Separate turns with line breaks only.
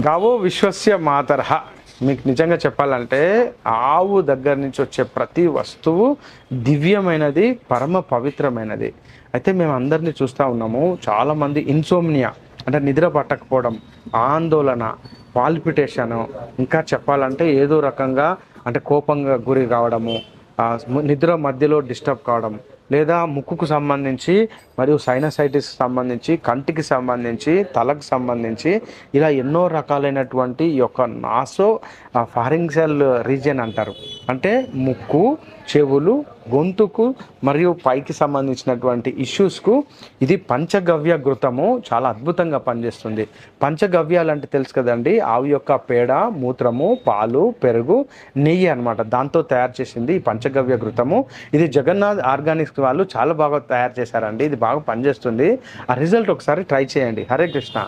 గావో విశ్వస్య మాతరః. మీకు నిజంగా చెప్పాలంటే ఆవు దగ్గర నుంచి వచ్చే ప్రతి వస్తువు దివ్యమైనది, పరమ పవిత్రమైనది. అయితే మేము అందరినీ చూస్తూ ఉన్నాము, చాలామంది ఇన్సోమ్నియా అంటే నిద్ర పట్టకపోవడం, ఆందోళన, పాల్పిటేషను, ఇంకా చెప్పాలంటే ఏదో రకంగా అంటే కోపంగా గురి కావడము, నిద్ర మధ్యలో డిస్టర్బ్ కావడం, లేదా ముక్కుకు సంబంధించి మరియు సైనసైటిస్కి సంబంధించి, కంటికి సంబంధించి, తలకు సంబంధించి ఇలా ఎన్నో రకాలైనటువంటి ఈ యొక్క నాసో ఫారింక్సల్ రీజియన్ అంటారు. అంటే ముక్కు, చెవులు, గొంతుకు మరియు పైకి సంబంధించినటువంటి ఇష్యూస్కు ఇది పంచగవ్య ఘృతము చాలా అద్భుతంగా పనిచేస్తుంది. పంచగవ్యాలు అంటే తెలుసు కదండి, ఆవు యొక్క పేడ, మూత్రము, పాలు, పెరుగు, నెయ్యి అనమాట. దాంతో తయారు చేసింది ఈ పంచగవ్య ఘృతము. ఇది జగన్నాథ్ ఆర్గానిక్స్ వాళ్ళు చాలా బాగా తయారు చేశారండి. ఇది బాగా పనిచేస్తుంది. ఆ రిజల్ట్ ఒకసారి ట్రై చేయండి. హరే కృష్ణ.